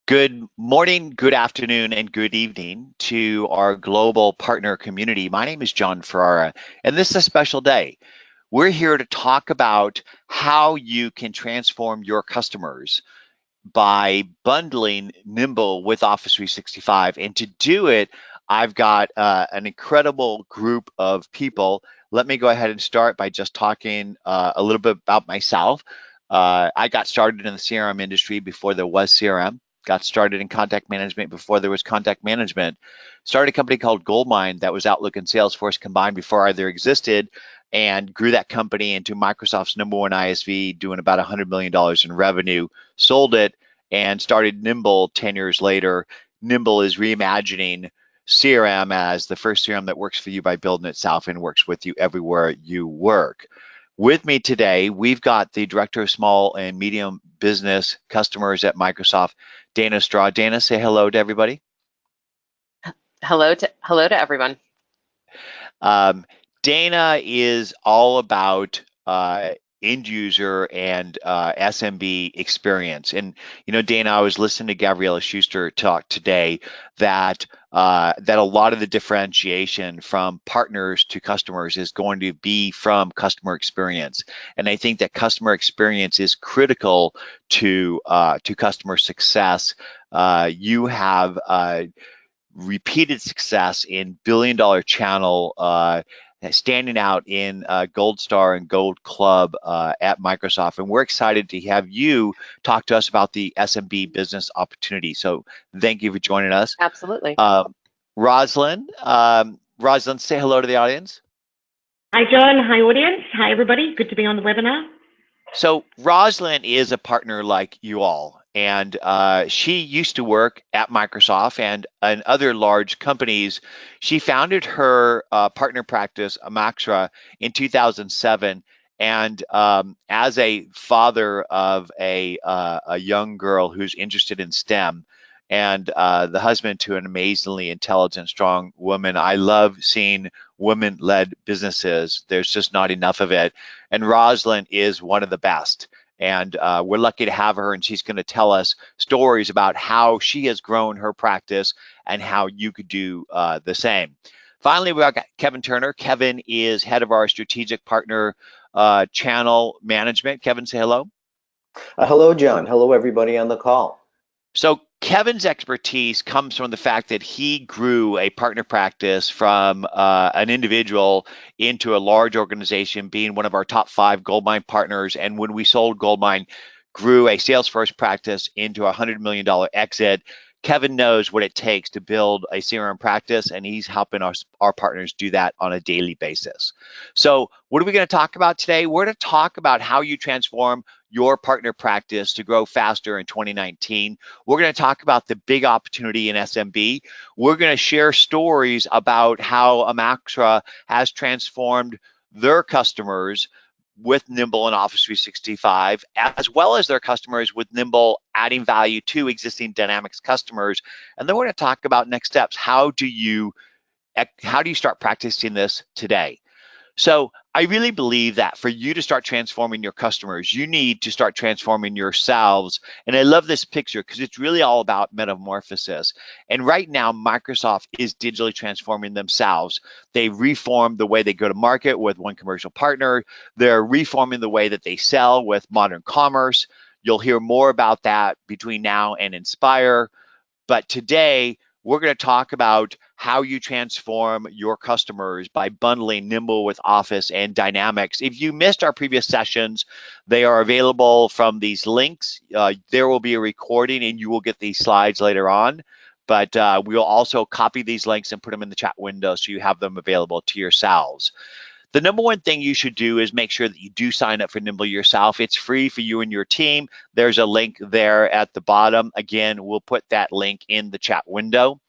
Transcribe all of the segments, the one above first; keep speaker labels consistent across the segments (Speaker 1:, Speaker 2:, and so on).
Speaker 1: Good morning, good afternoon, and good evening to our global partner community. My name is John Ferrara, and this is a special day. We're here to talk about how you can transform your customers by bundling Nimble with Office 365. And to do it, I've got an incredible group of people. Let me go ahead and start by just talking a little bit about myself. I got started in the CRM industry before there was CRM. Got started in contact management before there was contact management. Started a company called Goldmine that was Outlook and Salesforce combined before either existed, and grew that company into Microsoft's #1 ISV, doing about $100 million in revenue. Sold it and started Nimble 10 years later. Nimble is reimagining CRM as the first CRM that works for you by building itself and works with you everywhere you work. With me today, we've got the Director of Small and Medium Business Customers at Microsoft, Dana Straw. Dana, say hello to everybody.
Speaker 2: Hello to everyone.
Speaker 1: Um, Dana is all about end user and SMB experience. And Dana, I was listening to Gabriella Schuster talk today that that a lot of the differentiation from partners to customers is going to be from customer experience. And I think that customer experience is critical to customer success. You have repeated success in billion-dollar channel, standing out in Gold Star and Gold Club at Microsoft. And we're excited to have you talk to us about the SMB business opportunity. So thank you for joining us.
Speaker 2: Absolutely.
Speaker 1: Rosalyn, Rosalyn, say hello to the audience.
Speaker 3: Hi, John. Hi, audience. Hi, everybody. Good to be on the webinar.
Speaker 1: So Rosalyn is a partner like you all, and she used to work at Microsoft and other large companies. She founded her partner practice, Amaxra, in 2007. And as a father of a young girl who's interested in STEM, and the husband to an amazingly intelligent, strong woman, I love seeing women-led businesses. There's just not enough of it. And Rosalyn is one of the best. And we're lucky to have her, and she's going to tell us stories about how she has grown her practice and how you could do the same. Finally, we've got Kevin Turner. Kevin is head of our strategic partner channel management. Kevin, say hello.
Speaker 4: Hello, John. Hello, everybody on the call.
Speaker 1: So Kevin's expertise comes from the fact that he grew a partner practice from an individual into a large organization, being one of our top 5 Goldmine partners. And when we sold Goldmine, grew a Salesforce practice into a $100 million exit. Kevin knows what it takes to build a CRM practice, and he's helping our partners do that on a daily basis. So what are we going to talk about today? We're going to talk about how you transform your partner practice to grow faster in 2019. We're going to talk about the big opportunity in SMB. We're going to share stories about how Amaxra has transformed their customers with Nimble and Office 365, as well as their customers with Nimble adding value to existing Dynamics customers. And then we're going to talk about next steps. How do you start practicing this today? So I really believe that for you to start transforming your customers, you need to start transforming yourselves. And I love this picture because it's really all about metamorphosis. And right now, Microsoft is digitally transforming themselves. They reformed the way they go to market with one commercial partner. They're reforming the way that they sell with modern commerce. You'll hear more about that between now and Inspire. But today, we're going to talk about how you transform your customers by bundling Nimble with Office and Dynamics. If you missed our previous sessions, they are available from these links. There will be a recording, and you will get these slides later on. But we'll also copy these links and put them in the chat window so you have them available to yourselves. The #1 thing you should do is make sure that you do sign up for Nimble yourself. It's free for you and your team. There's a link there at the bottom. Again, we'll put that link in the chat window.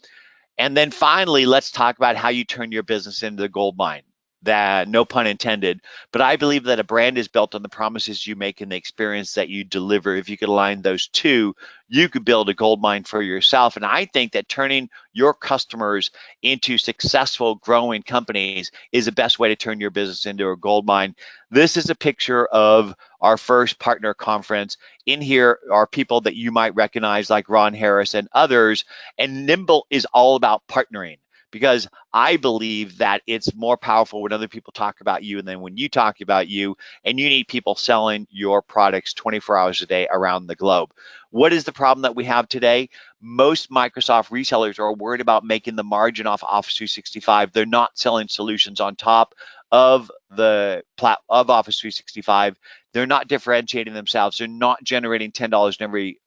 Speaker 1: And then finally, let's talk about how you turn your business into the gold mine. that, no pun intended, but I believe that a brand is built on the promises you make and the experience that you deliver. If you could align those two, you could build a gold mine for yourself. And I think that turning your customers into successful, growing companies is the best way to turn your business into a gold mine. This is a picture of our first partner conference. In here are people that you might recognize, like Ron Harris and others. And Nimble is all about partnering, because I believe that it's more powerful when other people talk about you than when you talk about you, and you need people selling your products 24 hours a day around the globe. What is the problem that we have today? Most Microsoft resellers are worried about making the margin off Office 365. They're not selling solutions on top of Office 365. They're not differentiating themselves. They're not generating $10 in every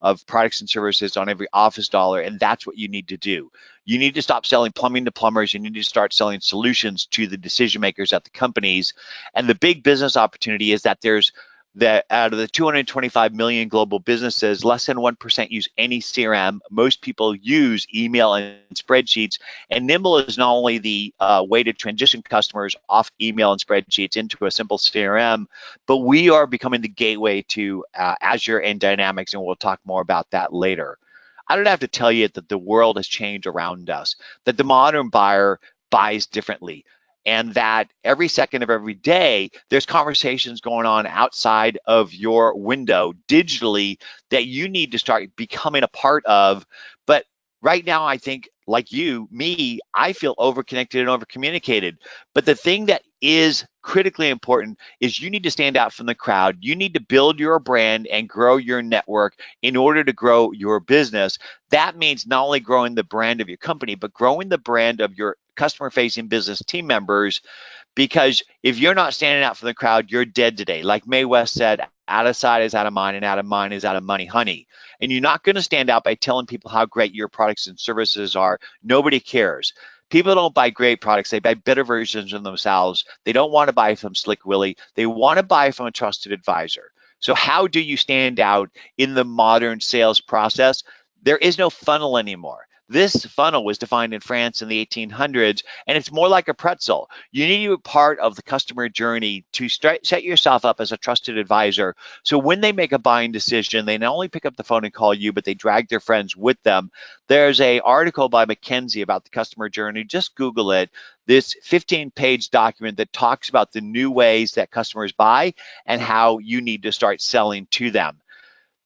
Speaker 1: of products and services on every Office dollar, and that's what you need to do. You need to stop selling plumbing to plumbers. You need to start selling solutions to the decision makers at the companies. And the big business opportunity is that there's that out of the 225 million global businesses, less than 1% use any CRM. Most people use email and spreadsheets. And Nimble is not only the way to transition customers off email and spreadsheets into a simple CRM, but we are becoming the gateway to Azure and Dynamics, and we'll talk more about that later. I don't have to tell you that the world has changed around us, that the modern buyer buys differently, and that every second of every day, there's conversations going on outside of your window digitally that you need to start becoming a part of. But right now, I think, like you, me, I feel overconnected and overcommunicated. But the thing that is critically important is you need to stand out from the crowd. You need to build your brand and grow your network in order to grow your business. That means not only growing the brand of your company, but growing the brand of your customer-facing business team members, because if you're not standing out from the crowd, you're dead today. Like Mae West said, out of sight is out of mind, and out of mind is out of money, honey. And you're not going to stand out by telling people how great your products and services are. Nobody cares. People don't buy great products. They buy better versions of themselves. They don't want to buy from Slick Willie. They want to buy from a trusted advisor. So how do you stand out in the modern sales process? There is no funnel anymore. This funnel was defined in France in the 1800s, and it's more like a pretzel. You need to be part of the customer journey to set yourself up as a trusted advisor. So when they make a buying decision, they not only pick up the phone and call you, but they drag their friends with them. There's an article by McKinsey about the customer journey. Just Google it. This 15-page document that talks about the new ways that customers buy and how you need to start selling to them.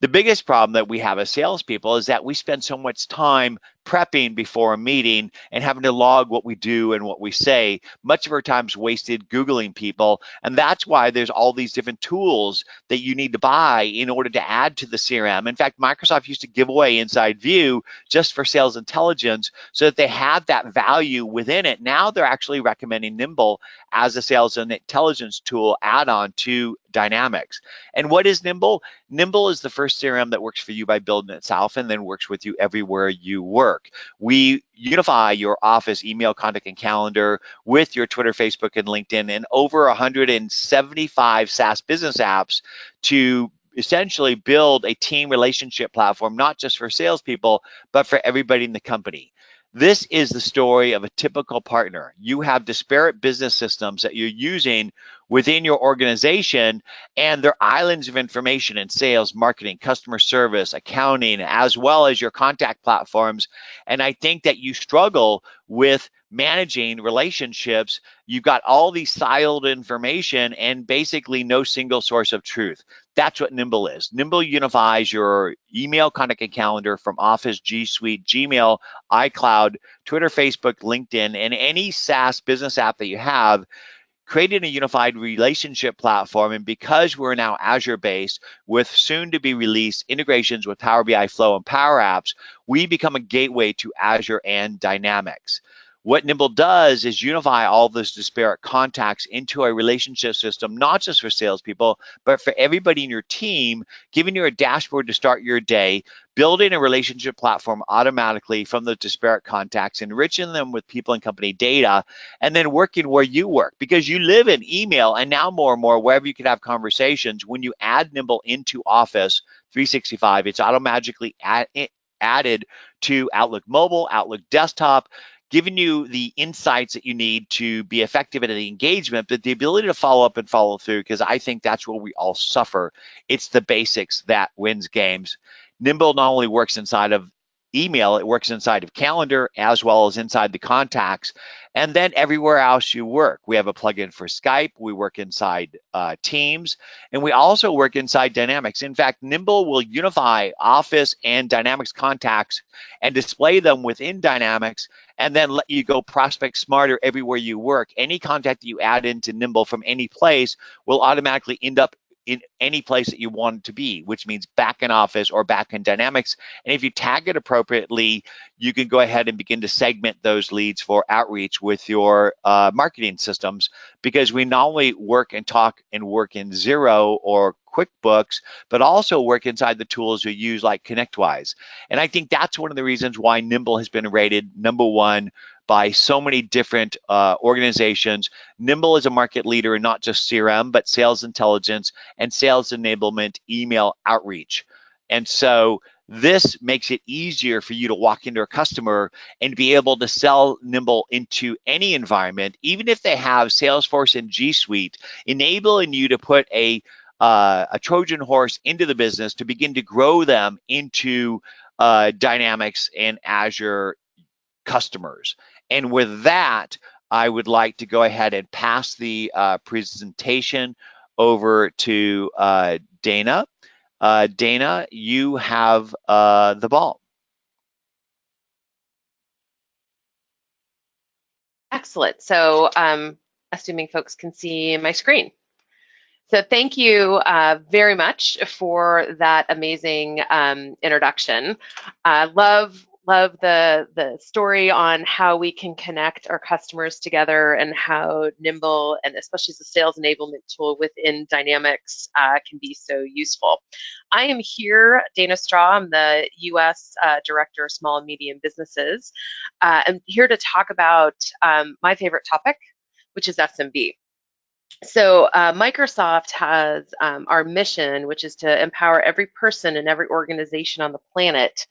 Speaker 1: The biggest problem that we have as salespeople is that we spend so much time prepping before a meeting and having to log what we do and what we say. Much of our time's wasted Googling people, and that's why there's all these different tools that you need to buy in order to add to the CRM. In fact, Microsoft used to give away Inside View just for sales intelligence so that they had that value within it. Now they're actually recommending Nimble as a sales and intelligence tool add-on to Dynamics. And what is Nimble? Nimble is the first CRM that works for you by building itself and then works with you everywhere you work. We unify your Office email, contact, and calendar with your Twitter, Facebook, and LinkedIn, and over 175 SaaS business apps to essentially build a team relationship platform, not just for salespeople, but for everybody in the company. This is the story of a typical partner. You have disparate business systems that you're using within your organization, and they're islands of information in sales, marketing, customer service, accounting, as well as your contact platforms. And I think that you struggle with managing relationships. You've got all these siloed information and basically no single source of truth. That's what Nimble is. Nimble unifies your email, contact, and calendar from Office, G Suite, Gmail, iCloud, Twitter, Facebook, LinkedIn, and any SaaS business app that you have, creating a unified relationship platform. And because we're now Azure-based with soon to be released integrations with Power BI, Flow, and Power Apps, we become a gateway to Azure and Dynamics. What Nimble does is unify all those disparate contacts into a relationship system, not just for salespeople, but for everybody in your team, giving you a dashboard to start your day, building a relationship platform automatically from the disparate contacts, enriching them with people and company data, and then working where you work, because you live in email and now more and more wherever you can have conversations. When you add Nimble into Office 365, it's automatically added to Outlook Mobile, Outlook Desktop, giving you the insights that you need to be effective in the engagement, but the ability to follow up and follow through, because I think that's where we all suffer. It's the basics that wins games. Nimble not only works inside of email, it works inside of calendar as well as inside the contacts, and then everywhere else you work. We have a plugin for Skype, we work inside Teams, and we also work inside Dynamics. In fact, Nimble will unify Office and Dynamics contacts and display them within Dynamics, and then let you go prospect smarter everywhere you work. Any contact that you add into Nimble from any place will automatically end up in any place that you want it to be, which means back in Office or back in Dynamics. And if you tag it appropriately, you can go ahead and begin to segment those leads for outreach with your marketing systems, because we not only work and talk and work in Xero or QuickBooks, but also work inside the tools you use like ConnectWise. And I think that's one of the reasons why Nimble has been rated #1 by so many different organizations. Nimble is a market leader in not just CRM, but sales intelligence and sales enablement email outreach. And so this makes it easier for you to walk into a customer and be able to sell Nimble into any environment, even if they have Salesforce and G Suite, enabling you to put a Trojan horse into the business to begin to grow them into Dynamics and Azure customers. And with that, I would like to go ahead and pass the presentation over to Dana. Dana, you have the ball.
Speaker 2: Excellent. So assuming folks can see my screen. So thank you very much for that amazing introduction. Love the story on how we can connect our customers together and how Nimble, and especially the sales enablement tool within Dynamics, can be so useful. I am here, Dana Straw, I'm the US Director of Small and Medium Businesses. I'm here to talk about my favorite topic, which is SMB. So Microsoft has our mission, which is to empower every person and every organization on the planet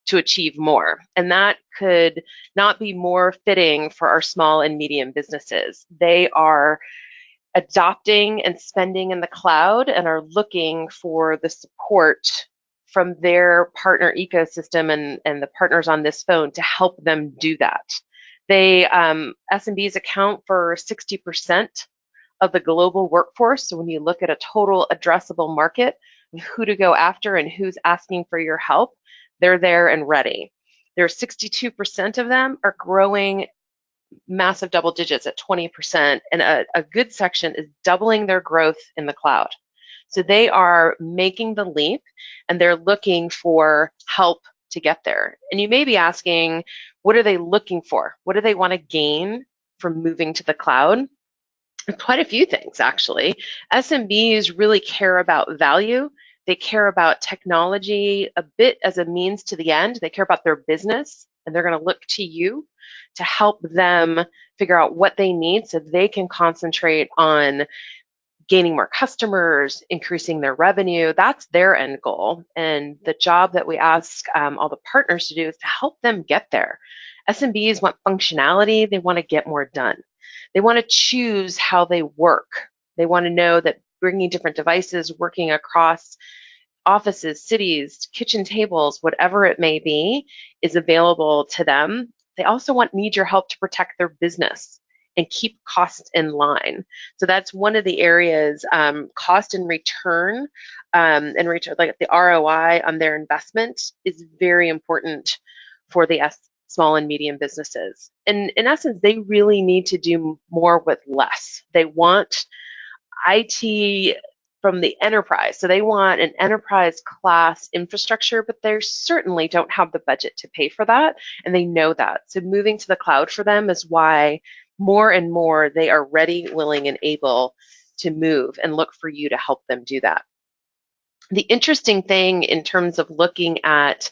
Speaker 2: to achieve more. And that could not be more fitting for our small and medium businesses. They are adopting and spending in the cloud and are looking for the support from their partner ecosystem and the partners on this phone to help them do that. They SMBs account for 60% of the global workforce. So when you look at a total addressable market, who to go after and who's asking for your help, they're there and ready. There's 62% of them are growing massive double digits at 20%, and a good section is doubling their growth in the cloud. So they are making the leap and they're looking for help to get there. And you may be asking, what are they looking for? What do they want to gain from moving to the cloud? Quite a few things, actually. SMBs really care about value. They care about technology a bit as a means to the end. They care about their business, and they're going to look to you to help them figure out what they need so they can concentrate on gaining more customers, increasing their revenue. That's their end goal. And the job that we ask all the partners to do is to help them get there. SMBs want functionality. They want to get more done. They want to choose how they work. They want to know that bringing different devices, working across offices, cities, kitchen tables, whatever it may be, is available to them. They also need your help to protect their business and keep costs in line. So that's one of the areas, cost and return, like the ROI on their investment is very important for the small and medium businesses. And in essence, they really need to do more with less. They want IT from the enterprise. So they want an enterprise class infrastructure, but they certainly don't have the budget to pay for that. And they know that. So moving to the cloud for them is why more and more they are ready, willing, and able to move and look for you to help them do that. The interesting thing in terms of looking at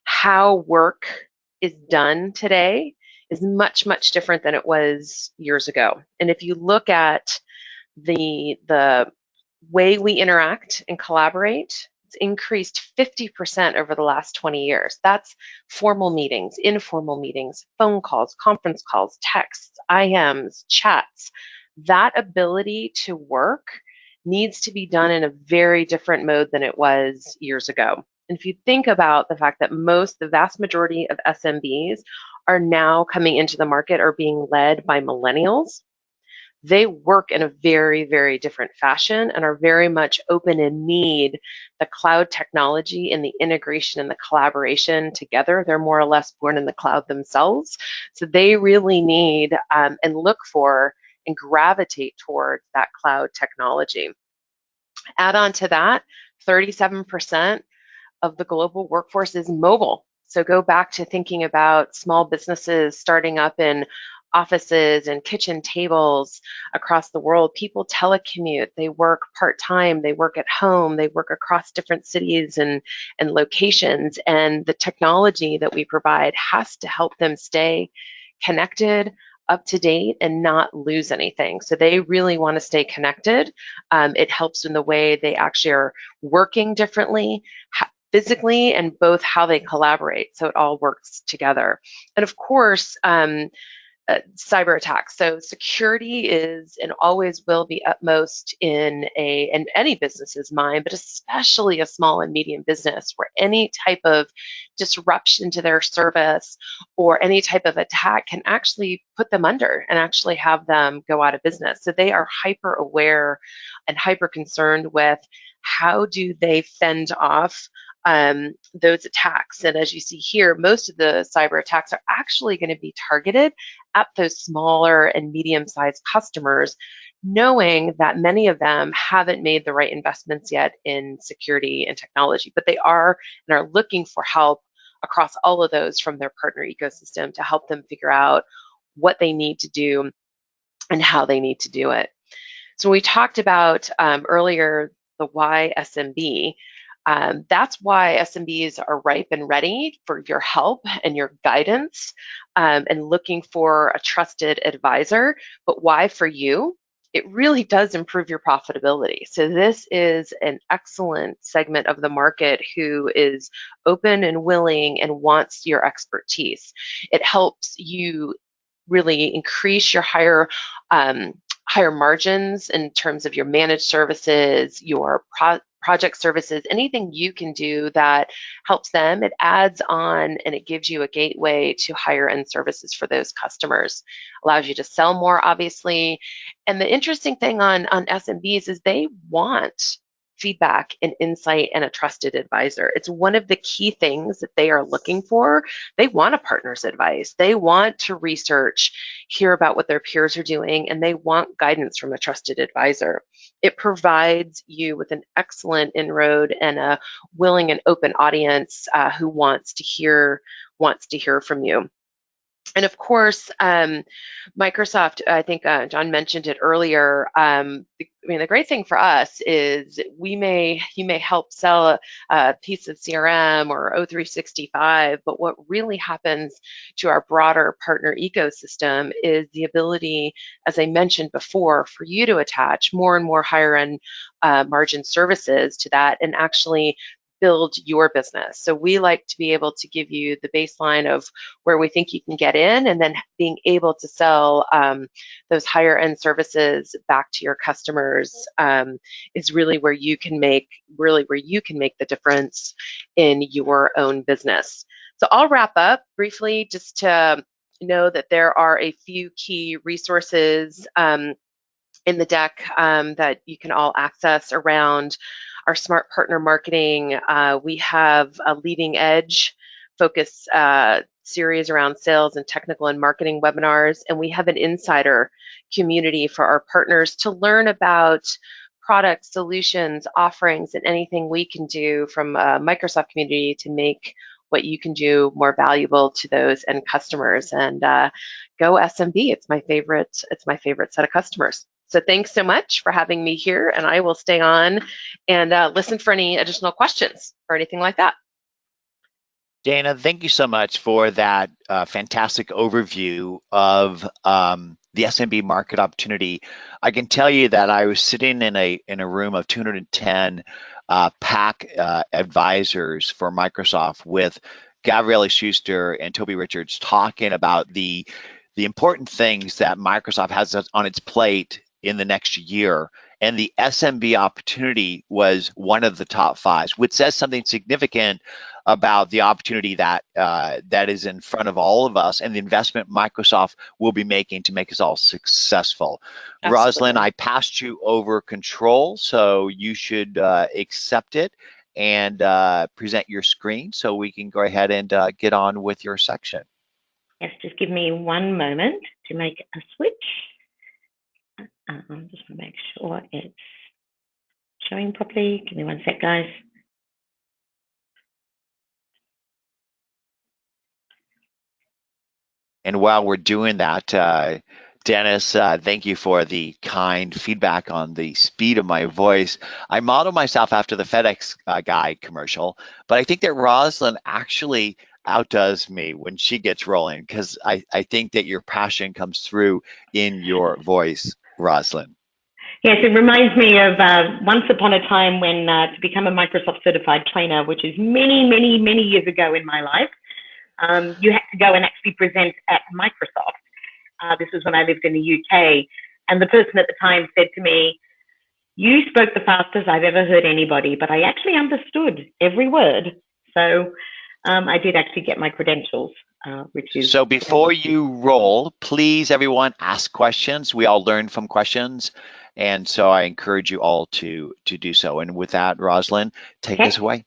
Speaker 2: how work is done today is much, much different than it was years ago. And if you look at the way we interact and collaborate, It's increased 50% over the last 20 years. That's formal meetings, informal meetings, phone calls, conference calls, texts, IMs, chats. That ability to work needs to be done in a very different mode than it was years ago. And if you think about the fact that the vast majority of SMBs are now coming into the market or being led by millennials, they work in a very, very different fashion and are very much open and need the cloud technology and the integration and the collaboration together. They're more or less born in the cloud themselves. So they really need and look for and gravitate towards that cloud technology. Add on to that, 37% of the global workforce is mobile. So go back to thinking about small businesses starting up in offices and kitchen tables across the world. People telecommute, they work part-time, they work at home, they work across different cities and locations. And the technology that we provide has to help them stay connected, up to date, and not lose anything. So they really want to stay connected. It helps in the way they actually are working differently, physically, and both how they collaborate. So it all works together. And of course, cyber attacks. So security is and always will be utmost in any business's mind, but especially a small and medium business, where any type of disruption to their service or any type of attack can actually put them under and actually have them go out of business. So they are hyper aware and hyper concerned with how do they fend off those attacks. And as you see here, most of the cyber attacks are actually going to be targeted at those smaller and medium-sized customers, knowing that many of them haven't made the right investments yet in security and technology, but they are and are looking for help across all of those from their partner ecosystem to help them figure out what they need to do and how they need to do it. So we talked about earlier the why SMB. That's why SMBs are ripe and ready for your help and your guidance and looking for a trusted advisor. But why for you? It really does improve your profitability. So this is an excellent segment of the market who is open and willing and wants your expertise. It helps you really increase your higher margins in terms of your managed services, your project services, anything you can do that helps them. It adds on and it gives you a gateway to higher end services for those customers. Allows you to sell more, obviously. And the interesting thing on SMBs is they want feedback and insight and a trusted advisor. It's one of the key things that they are looking for. They want a partner's advice. They want to research, hear about what their peers are doing, and they want guidance from a trusted advisor. It provides you with an excellent inroad and a willing and open audience who wants to hear from you. And of course, Microsoft, I think John mentioned it earlier. The great thing for us is you may help sell a piece of CRM or O365, but what really happens to our broader partner ecosystem is the ability, as I mentioned before, for you to attach more and more higher end margin services to that and actually build your business. So we like to be able to give you the baseline of where we think you can get in, and then being able to sell those higher end services back to your customers is really where you can make the difference in your own business. So I'll wrap up briefly just to know that there are a few key resources in the deck that you can all access around our smart partner marketing. We have a leading edge focus series around sales and technical and marketing webinars, and we have an insider community for our partners to learn about products, solutions, offerings, and anything we can do from a Microsoft community to make what you can do more valuable to those end customers. And go SMB. It's my favorite set of customers. So thanks so much for having me here, and I will stay on and listen for any additional questions or anything like that.
Speaker 1: Dana, thank you so much for that fantastic overview of the SMB market opportunity. I can tell you that I was sitting in a room of 210 PAC advisors for Microsoft with Gabrielle Schuster and Toby Richards talking about the important things that Microsoft has on its plate in the next year. And the SMB opportunity was one of the top 5, which says something significant about the opportunity that that is in front of all of us and the investment Microsoft will be making to make us all successful.
Speaker 2: Absolutely.
Speaker 1: Rosalyn, I passed you over control, so you should accept it and present your screen so we can go ahead and get on with your section.
Speaker 3: Yes, just give me one moment to make a switch. Just want to make sure it's showing properly. Give me one sec, guys.
Speaker 1: And while we're doing that, Dennis, thank you for the kind feedback on the speed of my voice. I model myself after the FedEx guy commercial, but I think that Rosalyn actually outdoes me when she gets rolling because I think that your passion comes through in your voice, Rosalyn.
Speaker 3: Yes, it reminds me of once upon a time when to become a Microsoft certified trainer, which is many, many, many years ago in my life, you had to go and actually present at Microsoft. This was when I lived in the UK. And the person at the time said to me, "You spoke the fastest I've ever heard anybody, but I actually understood every word." So I did actually get my credentials, which is...
Speaker 1: So before you roll, please, everyone, ask questions. We all learn from questions. And so I encourage you all to do so. And with that, Rosalyn, take us away.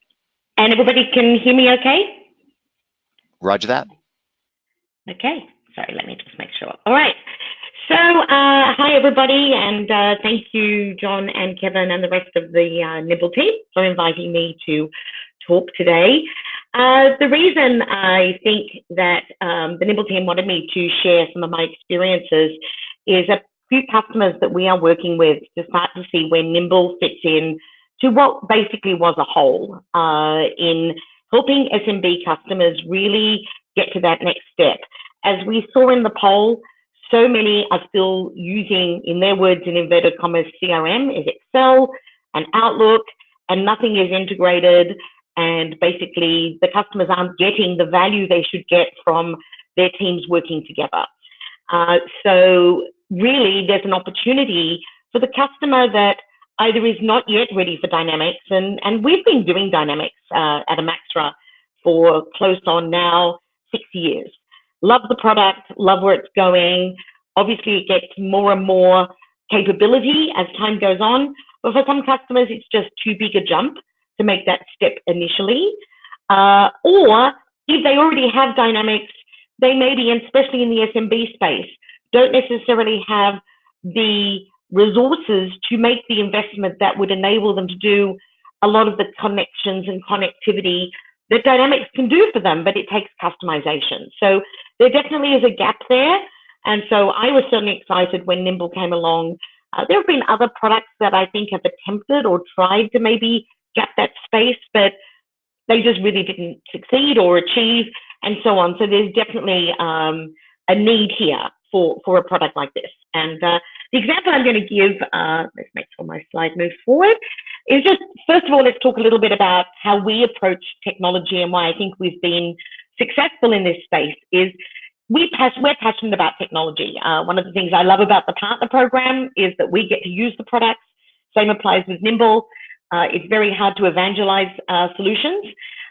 Speaker 3: And everybody can hear me okay?
Speaker 1: Roger that.
Speaker 3: Okay. Sorry, let me just make sure. All right. So hi, everybody. And thank you, John and Kevin and the rest of the Nimble team for inviting me to talk today. The reason I think that the Nimble team wanted me to share some of my experiences is a few customers that we are working with to start to see where Nimble fits in to what basically was a hole in helping SMB customers really get to that next step. As we saw in the poll, so many are still using, in their words, in inverted commas, CRM, is Excel and Outlook, and nothing is integrated. And basically, the customers aren't getting the value they should get from their teams working together. So really, there's an opportunity for the customer that either is not yet ready for Dynamics, and we've been doing Dynamics at Amaxra for close on now 6 years. Love the product, love where it's going. Obviously, it gets more and more capability as time goes on, but for some customers, it's just too big a jump to make that step initially. Or if they already have Dynamics, they maybe, and especially in the SMB space, don't necessarily have the resources to make the investment that would enable them to do a lot of the connections and connectivity that Dynamics can do for them, but it takes customization. So there definitely is a gap there. And so I was certainly excited when Nimble came along. There have been other products that I think have attempted or tried to maybe gap that space, but they just really didn't succeed or achieve and so on. So there's definitely a need here for a product like this. And the example I'm going to give, let's make sure my slide moves forward, is just, first of all, let's talk a little bit about how we approach technology and why I think we've been successful in this space is we're passionate about technology. One of the things I love about the partner program is that we get to use the products. Same applies with Nimble. It's very hard to evangelize solutions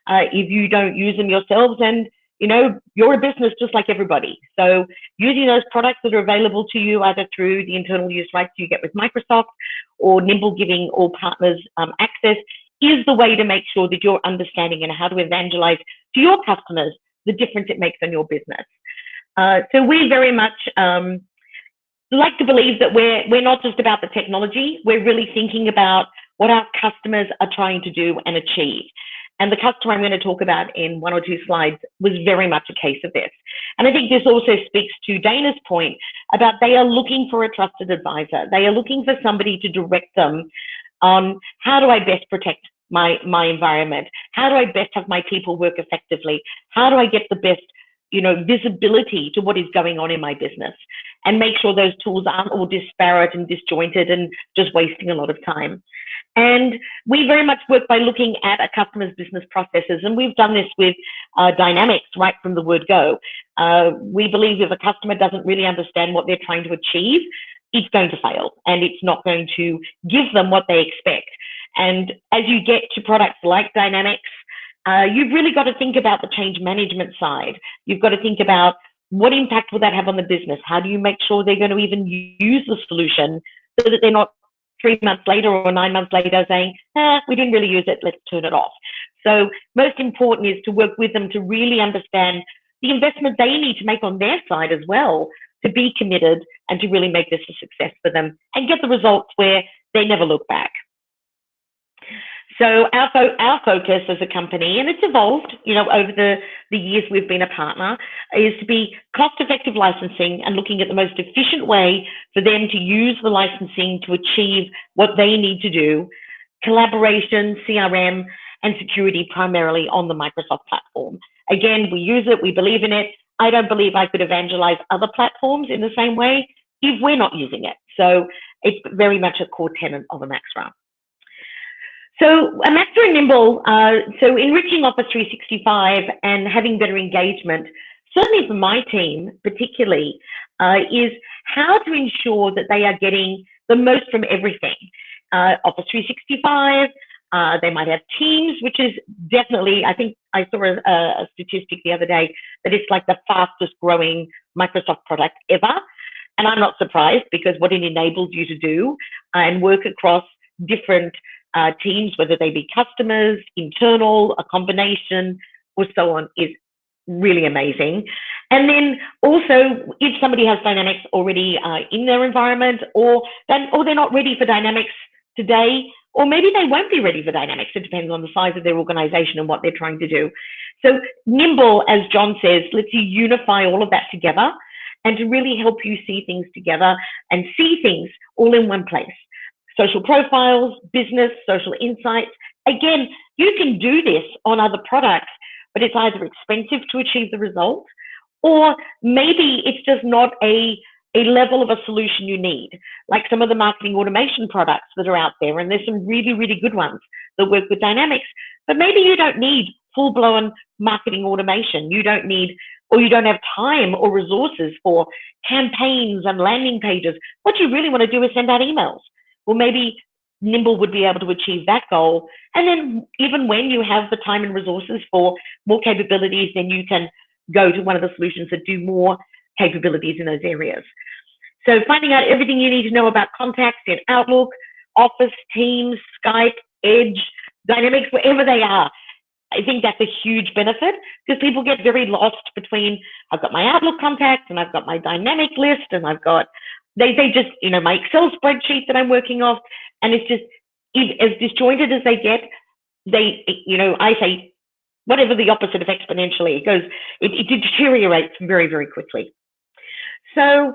Speaker 3: if you don't use them yourselves. And, you know, you're a business just like everybody. So using those products that are available to you, either through the internal use rights you get with Microsoft or Nimble giving all partners access, is the way to make sure that you're understanding and how to evangelize to your customers the difference it makes on your business. So we very much like to believe that we're not just about the technology, we're really thinking about what our customers are trying to do and achieve. And the customer I'm going to talk about in 1 or 2 slides was very much a case of this. And I think this also speaks to Dana's point about they are looking for a trusted advisor. They are looking for somebody to direct them on how do I best protect my environment? How do I best have my people work effectively? How do I get the best visibility to what is going on in my business, and make sure those tools aren't all disparate and disjointed and just wasting a lot of time. And we very much work by looking at a customer's business processes, and we've done this with Dynamics right from the word go. We believe if a customer doesn't really understand what they're trying to achieve, it's going to fail, and it's not going to give them what they expect. And as you get to products like Dynamics, you've really got to think about the change management side. You've got to think about what impact will that have on the business? How do you make sure they're going to even use the solution so that they're not 3 months later or 9 months later saying, we didn't really use it, let's turn it off. So most important is to work with them to really understand the investment they need to make on their side as well, to be committed and to really make this a success for them and get the results where they never look back. So our focus as a company, and it's evolved, over the years we've been a partner, is to be cost-effective licensing and looking at the most efficient way for them to use the licensing to achieve what they need to do, collaboration, CRM, and security primarily on the Microsoft platform. Again, we use it, we believe in it. I don't believe I could evangelize other platforms in the same way if we're not using it. So it's very much a core tenet of Amaxra. So Amaxra and Nimble, so enriching Office 365 and having better engagement, certainly for my team particularly, is how to ensure that they are getting the most from everything. Office 365, they might have Teams, which is definitely, I think I saw a statistic the other day that it's like the fastest growing Microsoft product ever. And I'm not surprised, because what it enables you to do and work across different teams, whether they be customers, internal, a combination, or so on, is really amazing. And then also, if somebody has Dynamics already in their environment, or they're not ready for Dynamics today, or maybe they won't be ready for Dynamics. It depends on the size of their organization and what they're trying to do. So Nimble, as John says, lets you unify all of that together and to really help you see things together and see things all in one place. Social profiles, business, social insights. Again, you can do this on other products, but it's either expensive to achieve the result, or maybe it's just not a level of a solution you need, like some of the marketing automation products that are out there. And there's some really, really good ones that work with Dynamics, but maybe you don't need full-blown marketing automation. You don't need, or you don't have time or resources for campaigns and landing pages. What you really want to do is send out emails. Well, maybe Nimble would be able to achieve that goal. And then even when you have the time and resources for more capabilities, then you can go to one of the solutions that do more capabilities in those areas. So finding out everything you need to know about contacts in Outlook, Office, Teams, Skype, Edge, Dynamics, wherever they are. I think that's a huge benefit, because people get very lost between, I've got my Outlook contacts and I've got my Dynamic list and I've got, they just, my Excel spreadsheet that I'm working off, and it's just as disjointed as they get. I say, whatever the opposite of exponentially, it deteriorates very, very quickly. So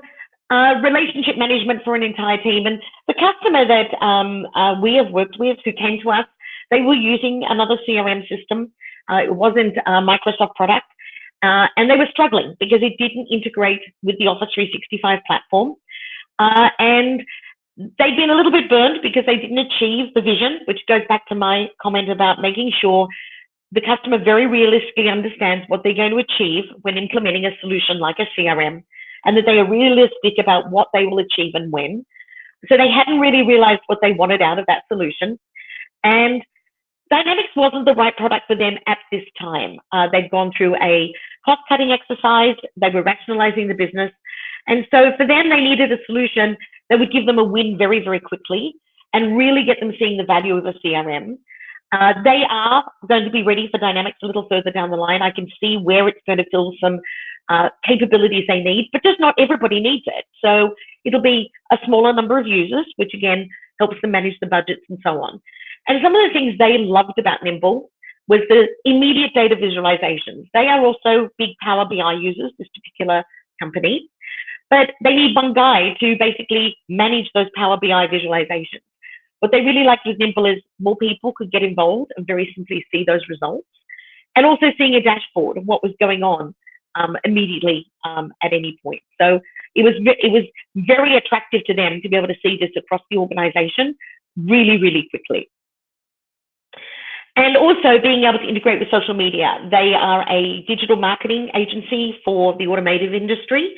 Speaker 3: relationship management for an entire team. And the customer that we have worked with who came to us, they were using another CRM system. It wasn't a Microsoft product. And they were struggling because it didn't integrate with the Office 365 platform. And they'd been a little bit burned because they didn't achieve the vision, which goes back to my comment about making sure the customer very realistically understands what they're going to achieve when implementing a solution like a CRM, and that they are realistic about what they will achieve and when. So they hadn't really realized what they wanted out of that solution. And Dynamics wasn't the right product for them at this time. They'd gone through a cost-cutting exercise. They were rationalizing the business. And so for them, they needed a solution that would give them a win very, very quickly and really get them seeing the value of a CRM. They are going to be ready for Dynamics a little further down the line. I can see where it's going to fill some capabilities they need, but just not everybody needs it. So it'll be a smaller number of users, which again helps them manage the budgets and so on. And some of the things they loved about Nimble was the immediate data visualizations. They are also big Power BI users, this particular company, but they need one guy to basically manage those Power BI visualizations. What they really liked with Nimble is more people could get involved and very simply see those results, and also seeing a dashboard of what was going on immediately at any point. So it was very attractive to them to be able to see this across the organization really, really quickly. And also being able to integrate with social media. They are a digital marketing agency for the automotive industry.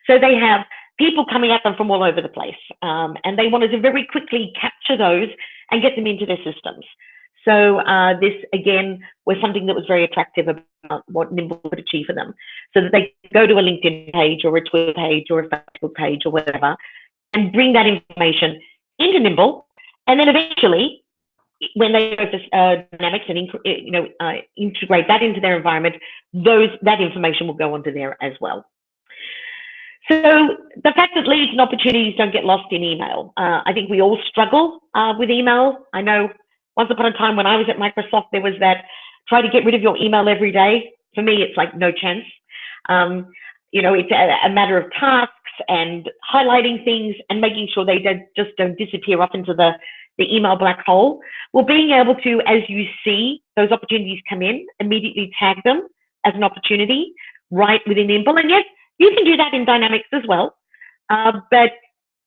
Speaker 3: So they have people coming at them from all over the place. And they wanted to very quickly capture those and get them into their systems. So this, again, was something that was very attractive about what Nimble would achieve for them. So that they could go to a LinkedIn page or a Twitter page or a Facebook page or whatever and bring that information into Nimble. And then eventually, when they go to Dynamics and integrate that into their environment, that information will go onto there as well. So the fact that leads and opportunities don't get lost in email. I think we all struggle with email. I know once upon a time when I was at Microsoft, there was that try to get rid of your email every day. For me, it's like no chance. It's a matter of tasks and highlighting things and making sure they don't disappear off into the email black hole. Well, being able to, as you see those opportunities come in, immediately tag them as an opportunity right within Nimble. And yes, you can do that in Dynamics as well, but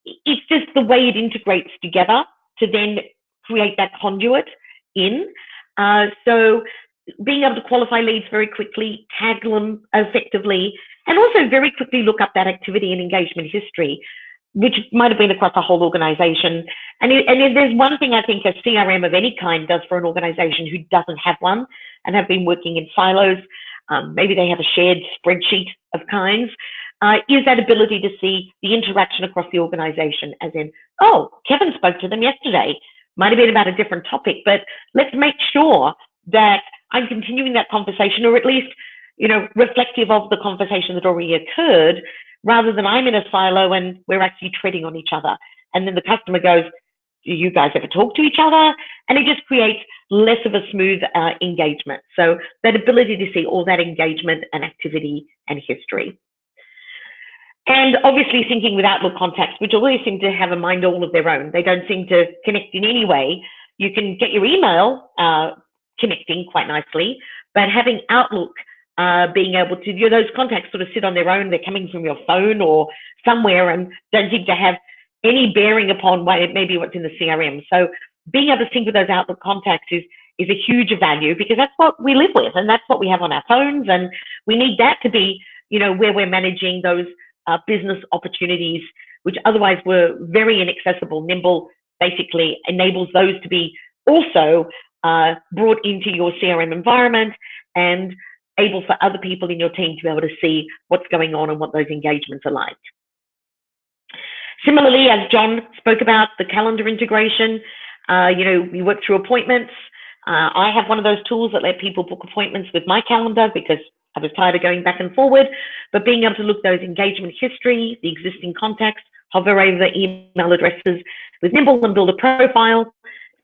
Speaker 3: it's just the way it integrates together to then create that conduit in. So being able to qualify leads very quickly, tag them effectively, and also very quickly look up that activity and engagement history, which might have been across a whole organization. And if there's one thing I think a CRM of any kind does for an organization who doesn't have one and have been working in silos, maybe they have a shared spreadsheet of kinds, is that ability to see the interaction across the organization, as in, oh, Kevin spoke to them yesterday. Might have been about a different topic, but let's make sure that I'm continuing that conversation, or at least, reflective of the conversation that already occurred, rather than I'm in a silo and we're actually treading on each other. And then the customer goes, do you guys ever talk to each other? And it just creates less of a smooth engagement. So that ability to see all that engagement and activity and history. And obviously syncing with Outlook contacts, which always seem to have a mind all of their own. They don't seem to connect in any way. You can get your email connecting quite nicely, but having Outlook being able to, those contacts sort of sit on their own. They're coming from your phone or somewhere and don't seem to have any bearing upon maybe what's in the CRM. So being able to sync with those Outlook contacts is a huge value, because that's what we live with and that's what we have on our phones. And we need that to be, where we're managing those business opportunities, which otherwise were very inaccessible. Nimble basically enables those to be also brought into your CRM environment and able for other people in your team to be able to see what's going on and what those engagements are like. Similarly, as John spoke about, the calendar integration, we work through appointments. I have one of those tools that let people book appointments with my calendar because I was tired of going back and forward, but being able to look those engagement history, the existing contacts, hover over the email addresses with Nimble and build a profile,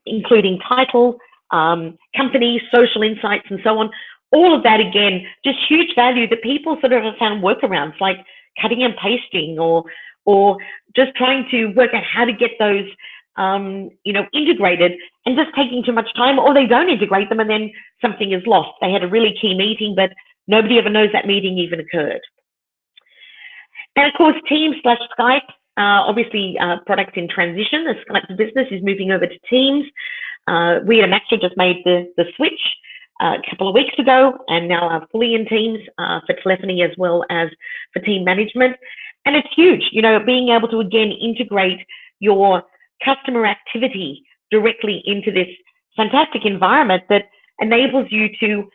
Speaker 3: including title, company, social insights, and so on. All of that, again, just huge value that people sort of have found workarounds like cutting and pasting or just trying to work out how to get those, integrated and just taking too much time, or they don't integrate them and then something is lost. They had a really key meeting, but nobody ever knows that meeting even occurred. And of course, Teams/Skype, obviously product in transition. The Skype for Business is moving over to Teams. We at Amaxra just made the switch a couple of weeks ago and now are fully in Teams for telephony as well as for team management. And it's huge, being able to, again, integrate your customer activity directly into this fantastic environment that enables you to,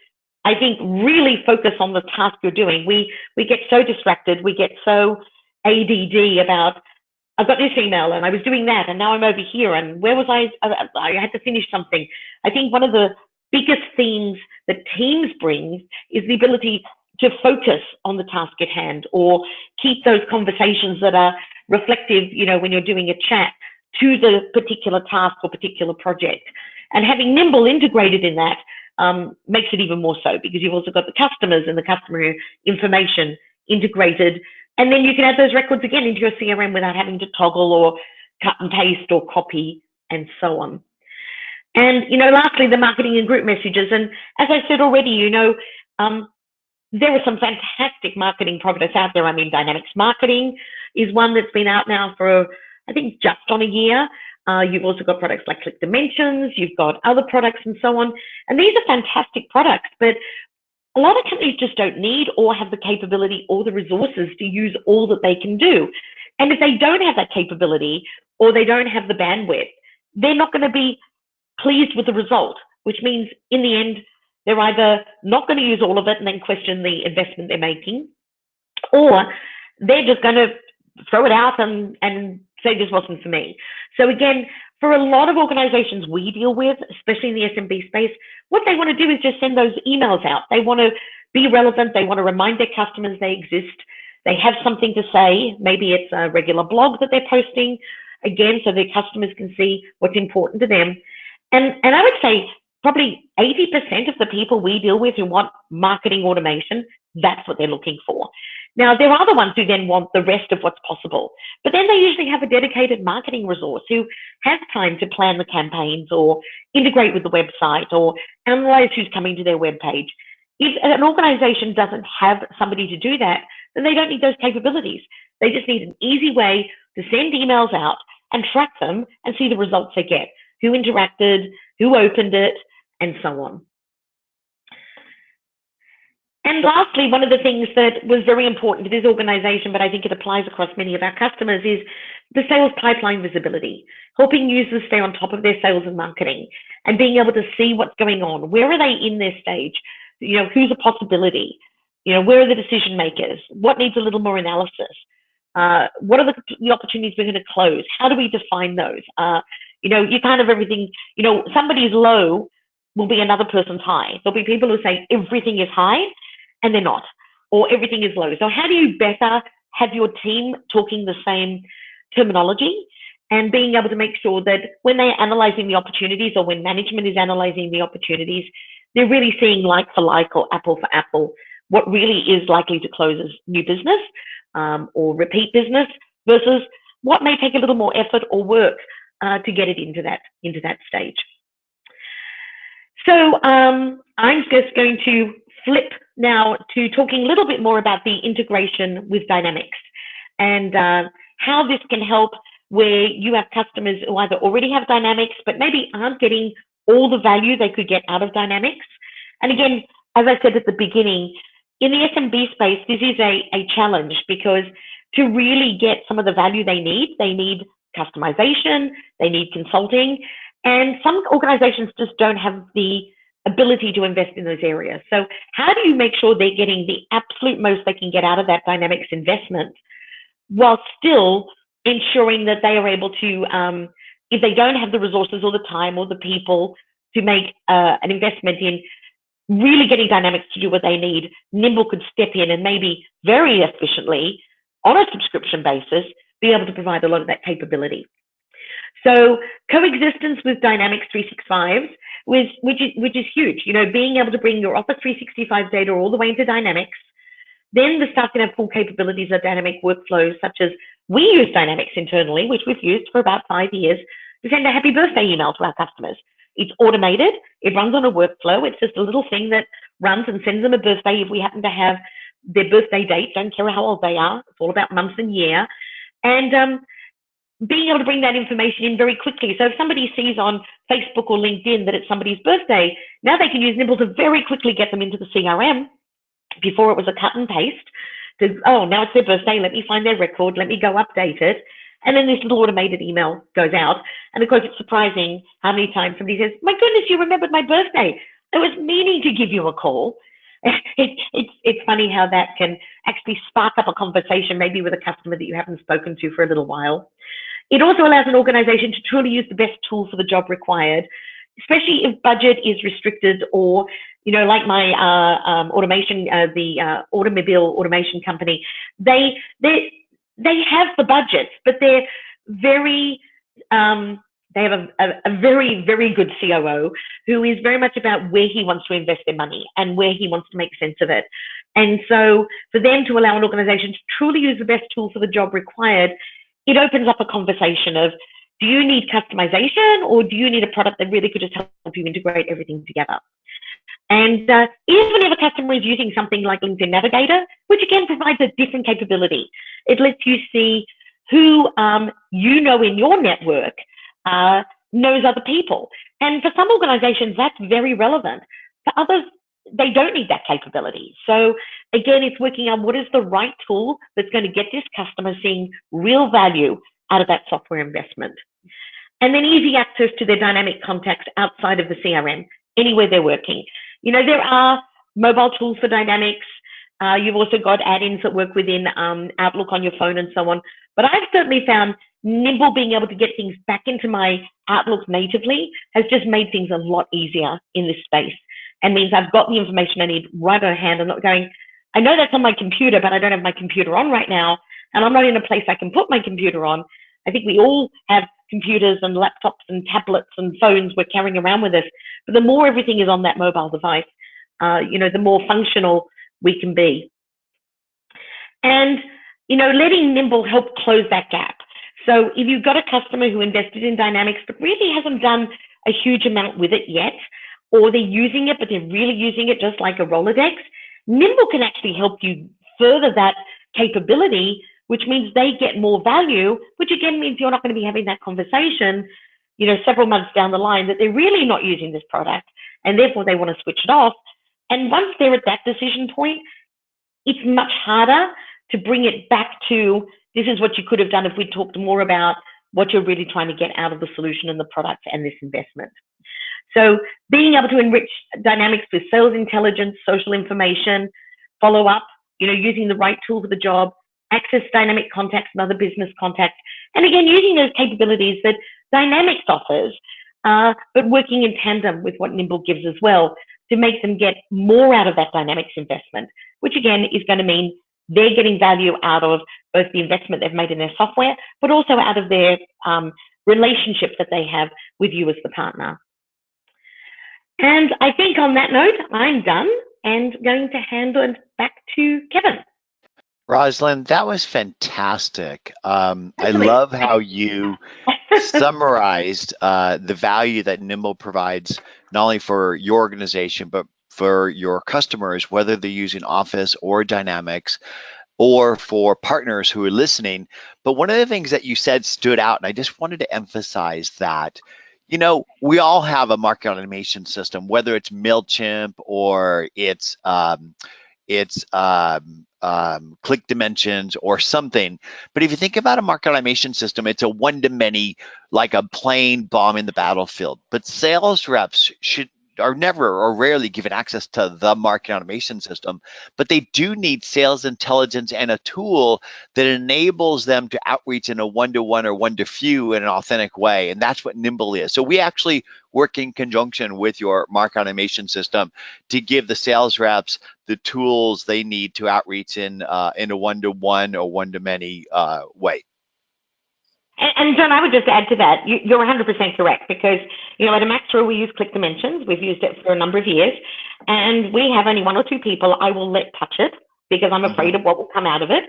Speaker 3: I think, really focus on the task you're doing. We get so distracted. We get so ADD about, I've got this email and I was doing that and now I'm over here and where was I had to finish something. I think one of the biggest themes that Teams brings is the ability to focus on the task at hand or keep those conversations that are reflective, when you're doing a chat, to the particular task or particular project. And having Nimble integrated in that makes it even more so, because you've also got the customers and the customer information integrated. And then you can add those records again into your CRM without having to toggle or cut and paste or copy and so on. And, lastly, the marketing and group messages. And as I said already, there are some fantastic marketing products out there. I mean, Dynamics Marketing is one that's been out now for, I think, just on a year. You've also got products like Click Dimensions, you've got other products and so on. And these are fantastic products, but a lot of companies just don't need or have the capability or the resources to use all that they can do. And if they don't have that capability or they don't have the bandwidth, they're not going to be pleased with the result, which means in the end, they're either not going to use all of it and then question the investment they're making, or they're just going to throw it out and say this wasn't for me. So again, for a lot of organizations we deal with, especially in the SMB space, what they want to do is just send those emails out. They want to be relevant. They want to remind their customers they exist. They have something to say. Maybe it's a regular blog that they're posting, again, so their customers can see what's important to them. And I would say probably 80% of the people we deal with who want marketing automation, that's what they're looking for. Now, there are the ones who then want the rest of what's possible, but then they usually have a dedicated marketing resource who has time to plan the campaigns or integrate with the website or analyze who's coming to their web page. If an organization doesn't have somebody to do that, then they don't need those capabilities. They just need an easy way to send emails out and track them and see the results they get, who interacted, who opened it, and so on. And lastly, one of the things that was very important to this organization, but I think it applies across many of our customers, is the sales pipeline visibility, helping users stay on top of their sales and marketing and being able to see what's going on. Where are they in their stage? You know, who's a possibility? You know, where are the decision makers? What needs a little more analysis? What are the opportunities we're going to close? How do we define those? You know, you kind of everything, you know, somebody's low will be another person's high. There'll be people who say everything is high and they're not, or everything is low. So how do you better have your team talking the same terminology and being able to make sure that when they're analyzing the opportunities or when management is analyzing the opportunities, they're really seeing like for like or apple for apple, what really is likely to close as new business or repeat business versus what may take a little more effort or work to get it into that stage. So I'm just going to flip now to talking a little bit more about the integration with Dynamics and how this can help where you have customers who either already have Dynamics but maybe aren't getting all the value they could get out of Dynamics. And again, as I said at the beginning, in the SMB space, this is a challenge because to really get some of the value they need customization, they need consulting, and some organizations just don't have the ability to invest in those areas. So how do you make sure they're getting the absolute most they can get out of that Dynamics investment while still ensuring that they are able to, if they don't have the resources or the time or the people to make an investment in really getting Dynamics to do what they need, Nimble could step in and maybe very efficiently on a subscription basis be able to provide a lot of that capability. So coexistence with Dynamics 365, which is huge. You know, being able to bring your Office 365 data all the way into Dynamics, then the staff can have full capabilities of dynamic workflows, such as we use Dynamics internally, which we've used for about 5 years, to send a happy birthday email to our customers. It's automated. It runs on a workflow. It's just a little thing that runs and sends them a birthday if we happen to have their birthday date. Don't care how old they are. It's all about months and year. And being able to bring that information in very quickly. So if somebody sees on Facebook or LinkedIn that it's somebody's birthday, now they can use Nimble to very quickly get them into the CRM. Before it was a cut and paste to, oh, now it's their birthday, let me find their record, let me go update it. And then this little automated email goes out. And of course, it's surprising how many times somebody says, my goodness, you remembered my birthday. I was meaning to give you a call. It's funny how that can actually spark up a conversation, maybe with a customer that you haven't spoken to for a little while. It also allows an organization to truly use the best tool for the job required, especially if budget is restricted or, you know, like my automation, the automobile automation company, they have the budgets, but they're very, they have a very, very good COO who is very much about where he wants to invest their money and where he wants to make sense of it. And so for them to allow an organization to truly use the best tool for the job required, it opens up a conversation of, do you need customization or do you need a product that really could just help you integrate everything together? And even if a customer is using something like LinkedIn Navigator, which again provides a different capability, it lets you see who you know in your network knows other people. And for some organizations, that's very relevant. For others, they don't need that capability. So again, it's working on what is the right tool that's going to get this customer seeing real value out of that software investment. And then easy access to their dynamic contacts outside of the CRM, anywhere they're working. You know, there are mobile tools for Dynamics. You've also got add-ins that work within Outlook on your phone and so on. But I've certainly found Nimble being able to get things back into my Outlook natively has just made things a lot easier in this space, and means I've got the information I need right at hand. I'm not going, I know that's on my computer, but I don't have my computer on right now, and I'm not in a place I can put my computer on. I think we all have computers and laptops and tablets and phones we're carrying around with us. But the more everything is on that mobile device, you know, the more functional we can be. And, you know, letting Nimble help close that gap. So if you've got a customer who invested in Dynamics but really hasn't done a huge amount with it yet, or they're using it, but they're really using it just like a Rolodex, Nimble can actually help you further that capability, which means they get more value, which again means you're not going to be having that conversation, you know, several months down the line that they're really not using this product and therefore they want to switch it off. And once they're at that decision point, it's much harder to bring it back to, this is what you could have done if we talked more about what you're really trying to get out of the solution and the product and this investment. So being able to enrich Dynamics with sales intelligence, social information, follow up, you know, using the right tool for the job, access dynamic contacts and other business contacts. And again, using those capabilities that Dynamics offers, but working in tandem with what Nimble gives as well to make them get more out of that Dynamics investment, which again is going to mean they're getting value out of both the investment they've made in their software, but also out of their relationships that they have with you as the partner. And I think on that note, I'm done and going to hand it back to Kevin.
Speaker 1: Rosalyn, that was fantastic. I love how you summarized the value that Nimble provides, not only for your organization, but for your customers, whether they're using Office or Dynamics, or for partners who are listening. But one of the things that you said stood out, and I just wanted to emphasize that, you know, we all have a marketing automation system, whether it's MailChimp or it's Click Dimensions or something. But if you think about a market automation system, it's a one-to-many, like a plane bombing the battlefield. But sales reps are never or rarely given access to the marketing automation system, but they do need sales intelligence and a tool that enables them to outreach in a one-to-one or one-to-few in an authentic way. And that's what Nimble is. So we actually work in conjunction with your market automation system to give the sales reps the tools they need to outreach in a one-to-one or one-to-many way.
Speaker 3: And John, I would just add to that, you're 100% correct, because, you know, at Amaxra, we use Click Dimensions. We've used it for a number of years, and we have only 1 or 2 people I will let touch it because I'm afraid of what will come out of it.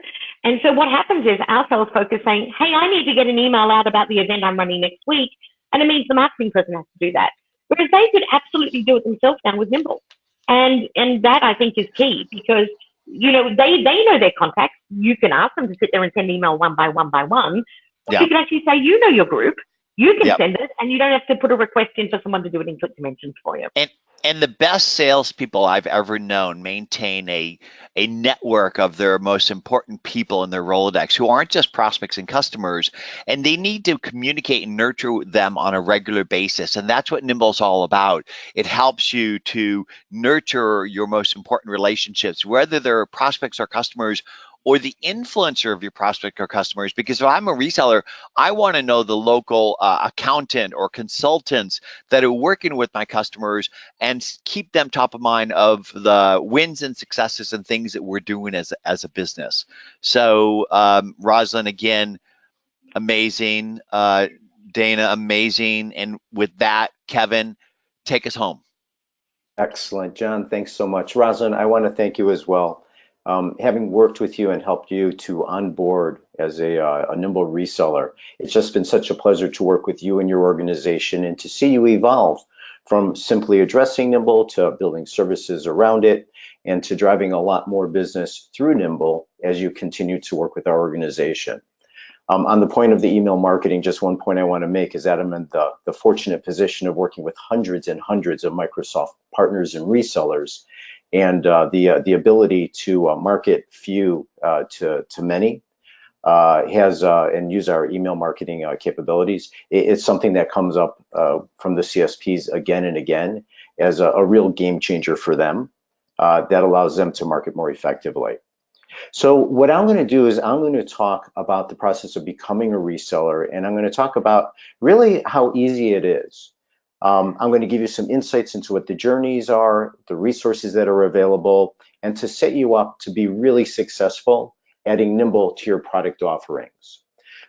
Speaker 3: And so what happens is our sales folk is saying, hey, I need to get an email out about the event I'm running next week, and it means the marketing person has to do that. Whereas they could absolutely do it themselves now with Nimble. And that, I think, is key, because, you know, they know their contacts. You can ask them to sit there and send email one by one. Or you can actually say, you know your group, you can send it, and you don't have to put a request in for someone to do it in Click Dimensions for you.
Speaker 1: And the best salespeople I've ever known maintain a network of their most important people in their Rolodex who aren't just prospects and customers, and they need to communicate and nurture them on a regular basis. And that's what Nimble's all about. It helps you to nurture your most important relationships, whether they're prospects or customers, or the influencer of your prospect or customers. Because if I'm a reseller, I want to know the local accountant or consultants that are working with my customers and keep them top of mind of the wins and successes and things that we're doing as a business. So Rosalyn, again, amazing. Dana, amazing. And with that, Kevin, take us home.
Speaker 4: Excellent, John. Thanks so much. Rosalyn, I want to thank you as well. Having worked with you and helped you to onboard as a Nimble reseller, it's just been such a pleasure to work with you and your organization and to see you evolve from simply addressing Nimble to building services around it and to driving a lot more business through Nimble as you continue to work with our organization. On the point of the email marketing, just one point I want to make is that I'm in the fortunate position of working with hundreds and hundreds of Microsoft partners and resellers, and the ability to market few to many and use our email marketing capabilities. It's something that comes up from the CSPs again and again as a real game changer for them that allows them to market more effectively. So what I'm going to do is I'm going to talk about the process of becoming a reseller, and I'm going to talk about really how easy it is. I'm going to give you some insights into what the journeys are, the resources that are available, and to set you up to be really successful adding Nimble to your product offerings.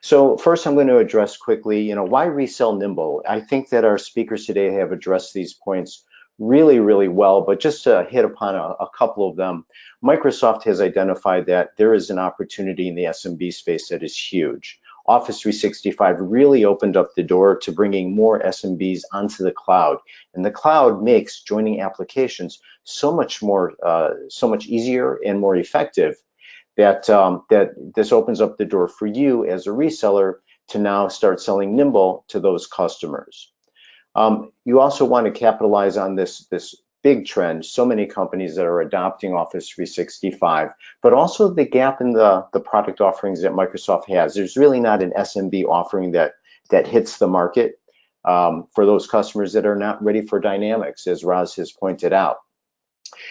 Speaker 4: So first, I'm going to address quickly, why resell Nimble? I think that our speakers today have addressed these points really, really well, but just to hit upon a couple of them, Microsoft has identified that there is an opportunity in the SMB space that is huge. Office 365 really opened up the door to bringing more SMBs onto the cloud, and the cloud makes joining applications so much easier and more effective that this opens up the door for you as a reseller to now start selling Nimble to those customers. You also want to capitalize on this big trend, so many companies that are adopting Office 365, but also the gap in the product offerings that Microsoft has. There's really not an SMB offering that hits the market for those customers that are not ready for Dynamics, as Roz has pointed out.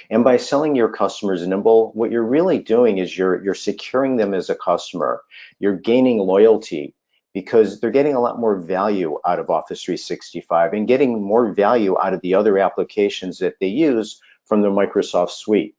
Speaker 4: And by selling your customers Nimble, what you're really doing is you're securing them as a customer. You're gaining loyalty, because they're getting a lot more value out of Office 365 and getting more value out of the other applications that they use from the Microsoft suite.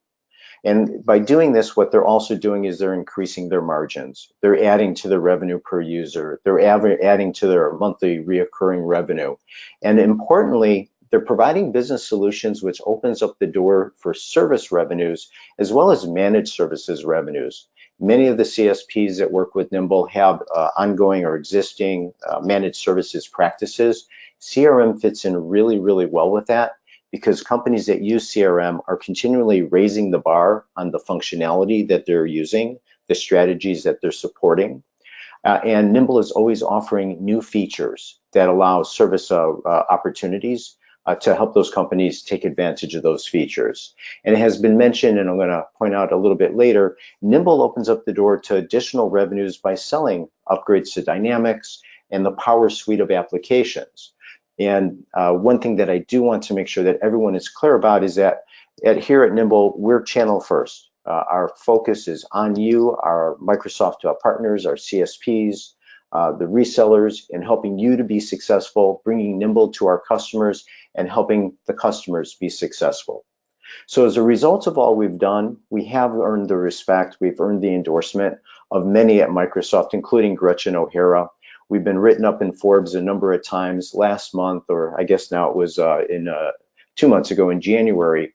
Speaker 4: And by doing this, what they're also doing is they're increasing their margins. They're adding to the revenue per user. They're adding to their monthly reoccurring revenue. And importantly, they're providing business solutions, which opens up the door for service revenues as well as managed services revenues. Many of the CSPs that work with Nimble have ongoing or existing managed services practices. CRM fits in really, really well with that, because companies that use CRM are continually raising the bar on the functionality that they're using, the strategies that they're supporting. And Nimble is always offering new features that allow service opportunities to help those companies take advantage of those features. And it has been mentioned, and I'm going to point out a little bit later, Nimble opens up the door to additional revenues by selling upgrades to Dynamics and the Power Suite of applications. And one thing that I do want to make sure that everyone is clear about is that here at Nimble, we're channel first. Our focus is on you, our Microsoft partners, our CSPs, the resellers, and helping you to be successful, bringing Nimble to our customers and helping the customers be successful. So as a result of all we've done, we have earned the respect, we've earned the endorsement of many at Microsoft, including Gretchen O'Hara. We've been written up in Forbes a number of times. Last month, or I guess now it was 2 months ago in January,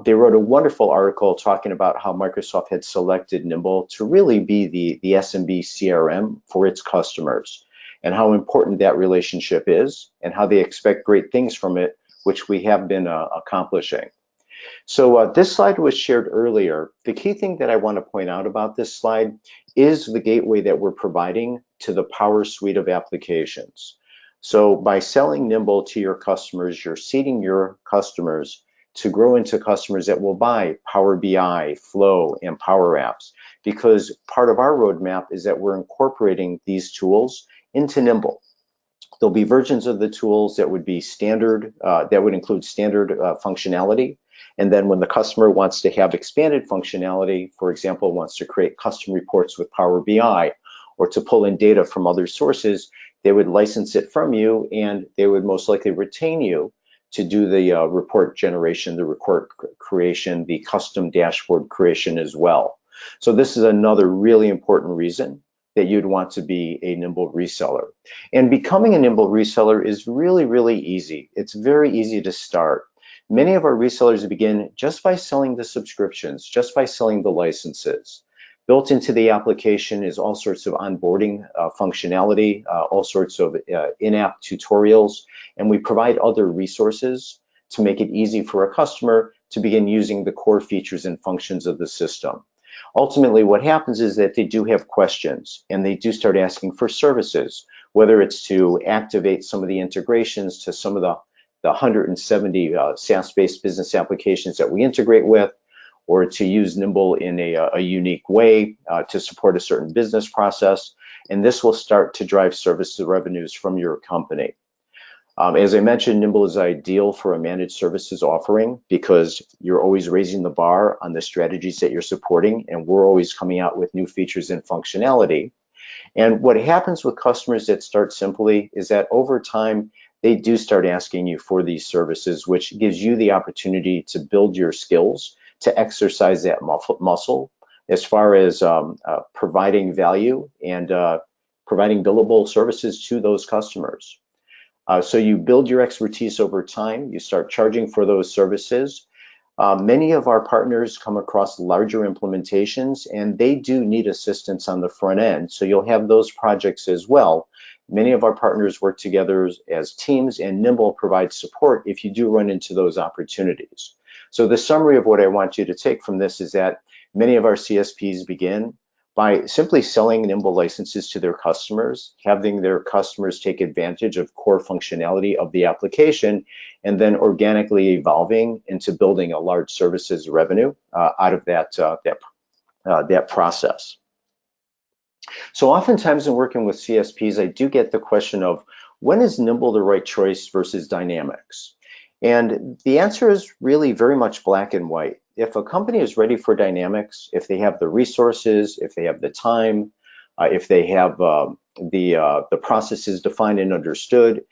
Speaker 4: they wrote a wonderful article talking about how Microsoft had selected Nimble to really be the SMB CRM for its customers, and how important that relationship is, and how they expect great things from it, which we have been accomplishing. So this slide was shared earlier. The key thing that I want to point out about this slide is the gateway that we're providing to the Power Suite of applications. So by selling Nimble to your customers, you're seeding your customers to grow into customers that will buy Power BI, Flow, and Power Apps, because part of our roadmap is that we're incorporating these tools into Nimble. There'll be versions of the tools that would be standard, that would include standard functionality. And then when the customer wants to have expanded functionality, for example, wants to create custom reports with Power BI or to pull in data from other sources, they would license it from you, and they would most likely retain you to do the report generation, the report creation, the custom dashboard creation as well. So this is another really important reason that you'd want to be a Nimble reseller. And becoming a Nimble reseller is really, really easy. It's very easy to start. Many of our resellers begin just by selling the subscriptions, just by selling the licenses. Built into the application is all sorts of onboarding functionality, all sorts of in-app tutorials, and we provide other resources to make it easy for a customer to begin using the core features and functions of the system. Ultimately, what happens is that they do have questions and they do start asking for services, whether it's to activate some of the integrations to some of the 170 SaaS-based business applications that we integrate with, or to use Nimble in a unique way to support a certain business process. And this will start to drive service revenues from your company. As I mentioned, Nimble is ideal for a managed services offering because you're always raising the bar on the strategies that you're supporting, and we're always coming out with new features and functionality. And what happens with customers that start simply is that over time, they do start asking you for these services, which gives you the opportunity to build your skills, to exercise that muscle as far as providing value and providing billable services to those customers. So you build your expertise over time, you start charging for those services. Many of our partners come across larger implementations and they do need assistance on the front end. So you'll have those projects as well. Many of our partners work together as teams, and Nimble provides support if you do run into those opportunities. So the summary of what I want you to take from this is that many of our CSPs begin by simply selling Nimble licenses to their customers, having their customers take advantage of core functionality of the application, and then organically evolving into building a large services revenue out of that process. So oftentimes in working with CSPs, I do get the question of, when is Nimble the right choice versus Dynamics? And the answer is really very much black and white. If a company is ready for Dynamics, if they have the resources, if they have the time, if they have the processes defined and understood,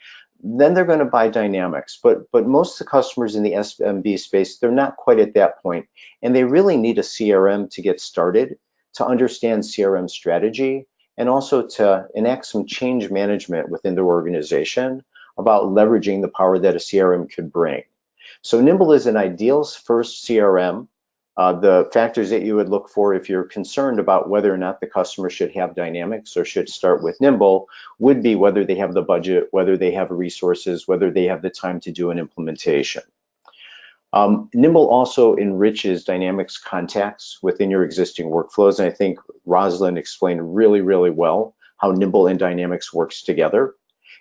Speaker 4: then they're going to buy Dynamics. But most of the customers in the SMB space, they're not quite at that point, and they really need a CRM to get started, to understand CRM strategy, and also to enact some change management within their organization about leveraging the power that a CRM could bring. So Nimble is an ideal first CRM. The factors that you would look for if you're concerned about whether or not the customer should have Dynamics or should start with Nimble would be whether they have the budget, whether they have resources, whether they have the time to do an implementation. Nimble also enriches Dynamics contacts within your existing workflows. And I think Rosalyn explained really, really well how Nimble and Dynamics works together.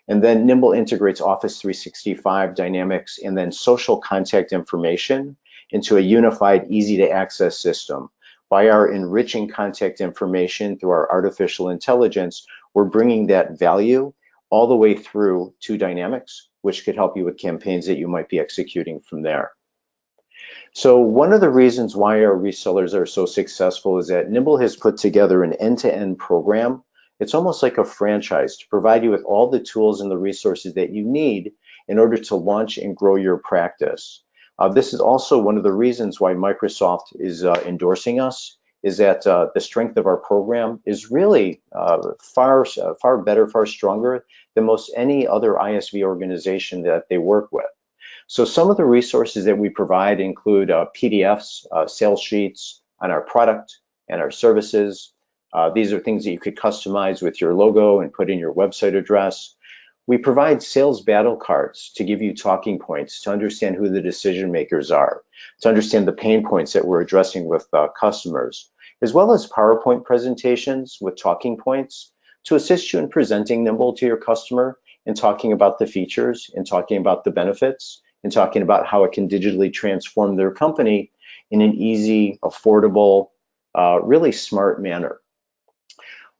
Speaker 4: And then Nimble integrates Office 365, Dynamics, and then social contact information into a unified, easy to access system. By our enriching contact information through our artificial intelligence, we're bringing that value all the way through to Dynamics, which could help you with campaigns that you might be executing from there. So one of the reasons why our resellers are so successful is that Nimble has put together an end-to-end program. It's almost like a franchise to provide you with all the tools and the resources that you need in order to launch and grow your practice. This is also one of the reasons why Microsoft is endorsing us, is that the strength of our program is really far better, far stronger than most any other ISV organization that they work with. So some of the resources that we provide include PDFs, sales sheets on our product and our services. These are things that you could customize with your logo and put in your website address. We provide sales battle cards to give you talking points, to understand who the decision makers are, to understand the pain points that we're addressing with customers, as well as PowerPoint presentations with talking points to assist you in presenting Nimble to your customer and talking about the features and talking about the benefits and talking about how it can digitally transform their company in an easy, affordable, really smart manner.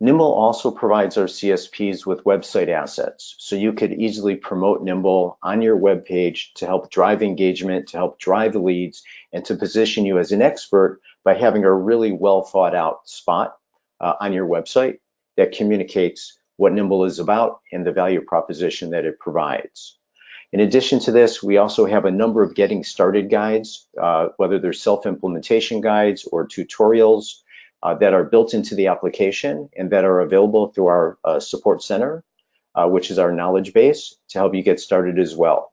Speaker 4: Nimble also provides our CSPs with website assets, so you could easily promote Nimble on your web page to help drive engagement, to help drive leads, and to position you as an expert by having a really well thought out spot on your website that communicates what Nimble is about and the value proposition that it provides. In addition to this, we also have a number of getting started guides, whether they're self-implementation guides or tutorials that are built into the application and that are available through our support center, which is our knowledge base, to help you get started as well.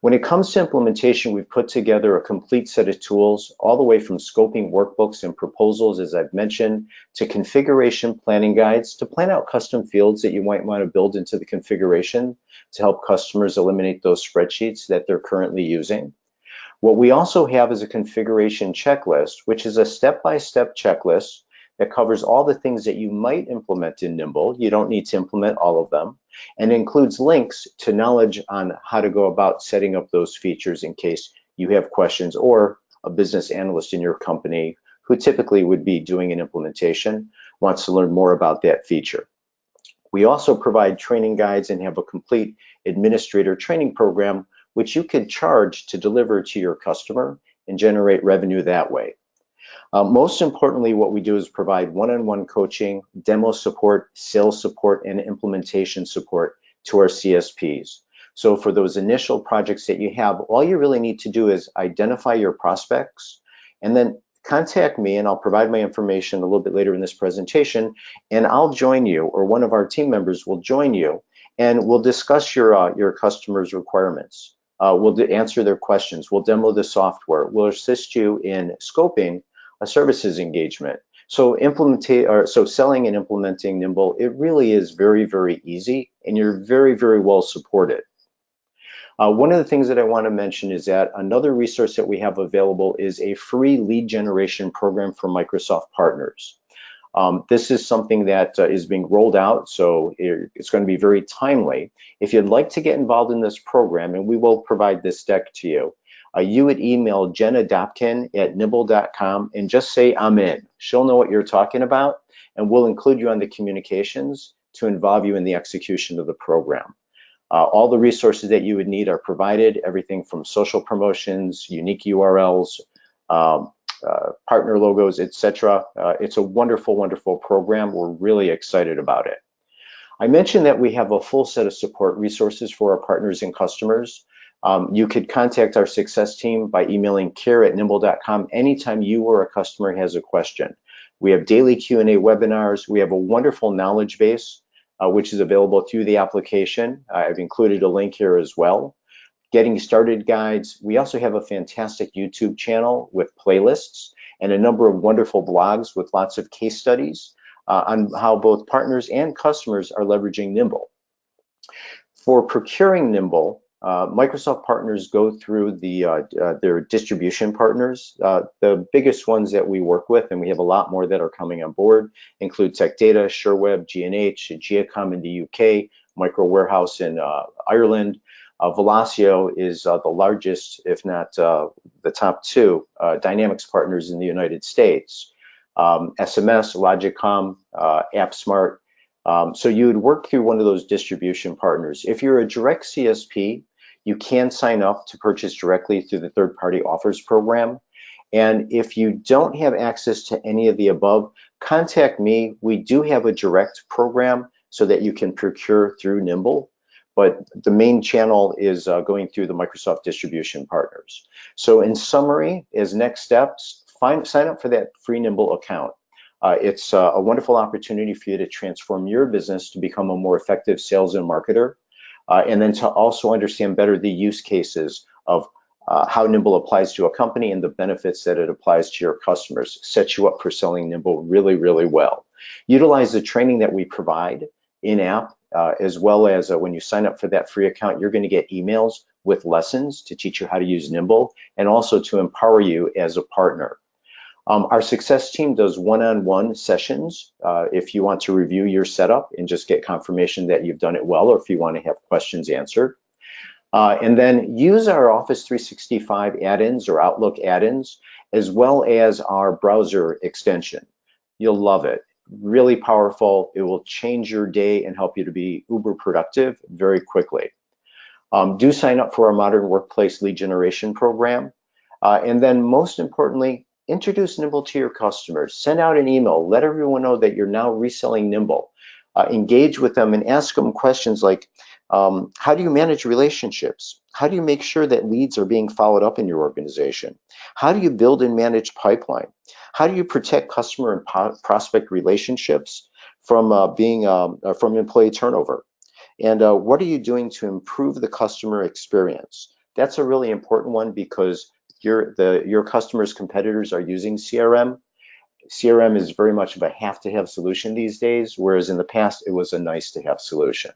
Speaker 4: When it comes to implementation, we've put together a complete set of tools, all the way from scoping workbooks and proposals, as I've mentioned, to configuration planning guides, to plan out custom fields that you might want to build into the configuration to help customers eliminate those spreadsheets that they're currently using. What we also have is a configuration checklist, which is a step-by-step checklist that covers all the things that you might implement in Nimble. You don't need to implement all of them, and includes links to knowledge on how to go about setting up those features in case you have questions, or a business analyst in your company who typically would be doing an implementation wants to learn more about that feature. We also provide training guides and have a complete administrator training program, which you can charge to deliver to your customer and generate revenue that way. Most importantly, what we do is provide one-on-one coaching, demo support, sales support, and implementation support to our CSPs. So for those initial projects that you have, all you really need to do is identify your prospects and then contact me, and I'll provide my information a little bit later in this presentation, and I'll join you, or one of our team members will join you, and we'll discuss your customers' requirements. We'll answer their questions. We'll demo the software. We'll assist you in scoping a services engagement. So selling and implementing Nimble, it really is very, very easy, and you're very, very well supported. One of the things that I want to mention is that another resource that we have available is a free lead generation program for Microsoft partners. This is something that is being rolled out, so it's going to be very timely. If you'd like to get involved in this program, and we will provide this deck to you, you would email Jenna Dopkin at nimble.com and just say, I'm in. She'll know what you're talking about, and we'll include you on the communications to involve you in the execution of the program. All the resources that you would need are provided, everything from social promotions, unique URLs, partner logos, etc. It's a wonderful, wonderful program. We're really excited about it. I mentioned that we have a full set of support resources for our partners and customers. You could contact our success team by emailing care@nimble.com anytime you or a customer has a question. We have daily Q&A webinars. We have a wonderful knowledge base, which is available through the application. I've included a link here as well. Getting started guides. We also have a fantastic YouTube channel with playlists and a number of wonderful blogs with lots of case studies on how both partners and customers are leveraging Nimble. For procuring Nimble, Microsoft partners go through their distribution partners. The biggest ones that we work with, and we have a lot more that are coming on board, include Tech Data, SureWeb, G&H, Geocom in the UK, Micro Warehouse in Ireland. Velocio is the largest, if not the top two, Dynamics partners in the United States. SMS, Logicom, AppSmart. So you would work through one of those distribution partners. If you're a direct CSP, you can sign up to purchase directly through the third-party offers program. And if you don't have access to any of the above, contact me. We do have a direct program so that you can procure through Nimble, but the main channel is going through the Microsoft distribution partners. So in summary, as next steps, sign up for that free Nimble account. It's a wonderful opportunity for you to transform your business to become a more effective sales and marketer, and then to also understand better the use cases of how Nimble applies to a company and the benefits that it applies to your customers. Sets you up for selling Nimble really, really well. Utilize the training that we provide in-app, as well as when you sign up for that free account, you're going to get emails with lessons to teach you how to use Nimble and also to empower you as a partner. Our success team does one-on-one sessions if you want to review your setup and just get confirmation that you've done it well, or if you want to have questions answered. And then use our Office 365 add-ins or Outlook add-ins, as well as our browser extension. You'll love it. Really powerful. It will change your day and help you to be uber productive very quickly. Do sign up for our Modern Workplace Lead Generation program. And then most importantly, introduce Nimble to your customers. Send out an email. Let everyone know that you're now reselling Nimble. Engage with them and ask them questions like, how do you manage relationships? How do you make sure that leads are being followed up in your organization? How do you build and manage pipeline? How do you protect customer and prospect relationships from employee turnover? And what are you doing to improve the customer experience? That's a really important one because your customers' competitors are using CRM. CRM is very much of a have-to-have solution these days, whereas in the past it was a nice-to-have solution.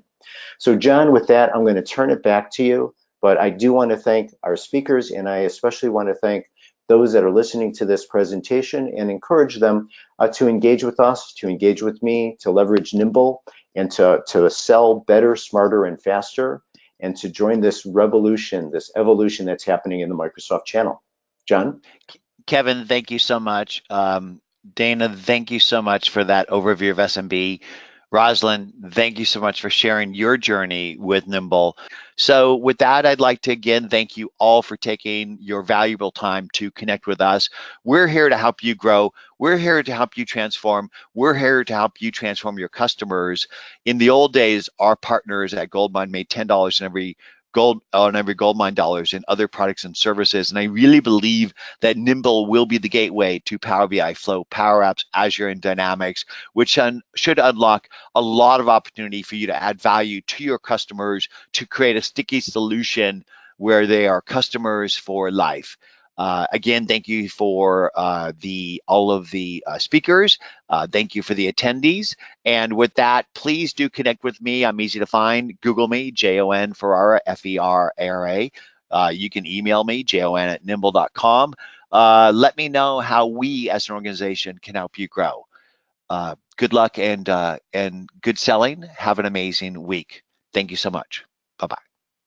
Speaker 4: So John, with that, I'm going to turn it back to you, but I do want to thank our speakers, and I especially want to thank those that are listening to this presentation and encourage them to engage with us, to engage with me, to leverage Nimble, and to sell better, smarter, and faster, and to join this revolution, this evolution that's happening in the Microsoft channel. John?
Speaker 1: Kevin, thank you so much. Dana, thank you so much for that overview of SMB. Rosalyn, thank you so much for sharing your journey with Nimble. So with that, I'd like to again thank you all for taking your valuable time to connect with us. We're here to help you grow. We're here to help you transform. We're here to help you transform your customers. In the old days, our partners at Goldmine made $10 in every Goldmine dollars in other products and services. And I really believe that Nimble will be the gateway to Power BI, Flow, Power Apps, Azure, and Dynamics, which should unlock a lot of opportunity for you to add value to your customers, to create a sticky solution where they are customers for life. Again, thank you for all of the speakers. Thank you for the attendees. And with that, please do connect with me. I'm easy to find. Google me, Jon Ferrara, Ferrara. You can email me, jon@nimble.com. Let me know how we as an organization can help you grow. Good luck and good selling. Have an amazing week. Thank you so much. Bye-bye.